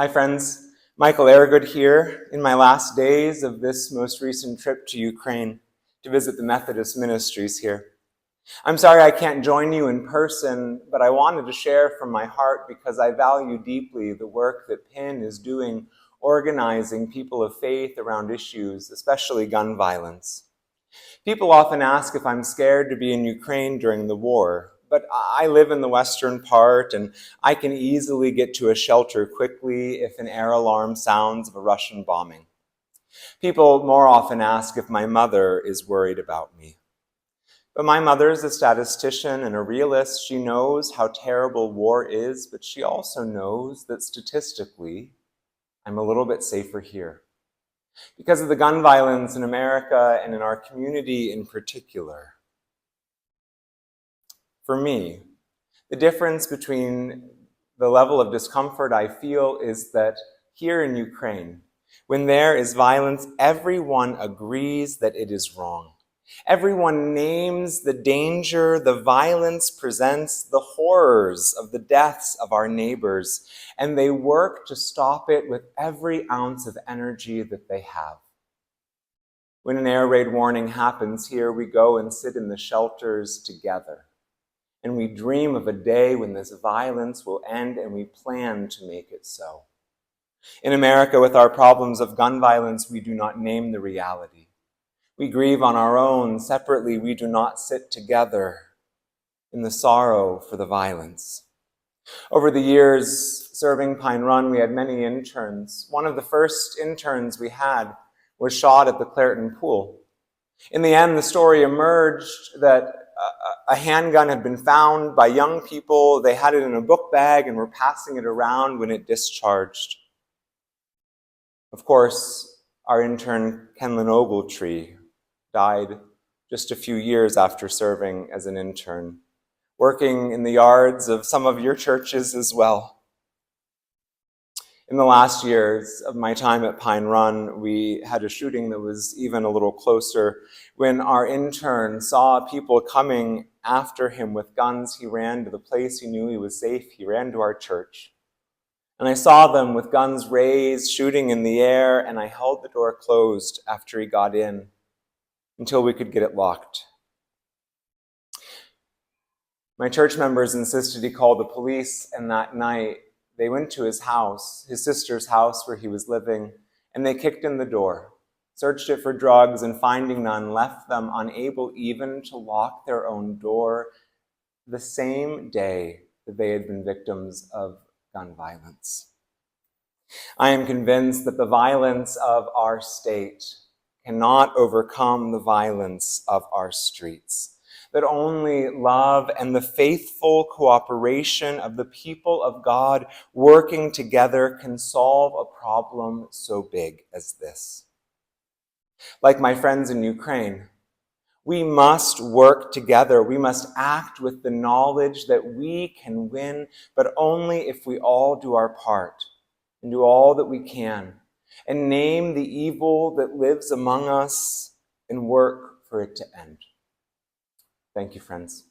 Hi friends, Michael Aragood here in my last days of this most recent trip to Ukraine to visit the Methodist ministries here. I'm sorry I can't join you in person, but I wanted to share from my heart because I value deeply the work that PIIN is doing organizing people of faith around issues, especially gun violence. People often ask if I'm scared to be in Ukraine during the war, but I live in the western part and I can easily get to a shelter quickly if an air alarm sounds of a Russian bombing. People more often ask if my mother is worried about me. But my mother is a statistician and a realist. She knows how terrible war is, but she also knows that statistically, I'm a little bit safer here. Because of the gun violence in America and in our community in particular. For me, the difference between the level of discomfort I feel is that here in Ukraine, when there is violence, everyone agrees that it is wrong. Everyone names the danger the violence presents, the horrors of the deaths of our neighbors, and they work to stop it with every ounce of energy that they have. When an air raid warning happens here, we go and sit in the shelters together. And we dream of a day when this violence will end, and we plan to make it so. In America, with our problems of gun violence, we do not name the reality. We grieve on our own. Separately, we do not sit together in the sorrow for the violence. Over the years serving Pine Run, we had many interns. One of the first interns we had was shot at the Clairton pool. In the end, the story emerged that a handgun had been found by young people. They had it in a book bag and were passing it around when it discharged. Of course, our intern, Kenlin Ogletree, died just a few years after serving as an intern, working in the yards of some of your churches as well. In the last years of my time at Pine Run, we had a shooting that was even a little closer. When our intern saw people coming after him with guns, he ran to the place he knew he was safe. He ran to our church. And I saw them with guns raised, shooting in the air, and I held the door closed after he got in until we could get it locked. My church members insisted he call the police, and that night, they went to his house, his sister's house where he was living, and they kicked in the door, searched it for drugs, and finding none, left them unable even to lock their own door the same day that they had been victims of gun violence. I am convinced that the violence of our state cannot overcome the violence of our streets. That only love and the faithful cooperation of the people of God working together can solve a problem so big as this. Like my friends in Ukraine, we must work together. We must act with the knowledge that we can win, but only if we all do our part and do all that we can and name the evil that lives among us and work for it to end. Thank you, friends.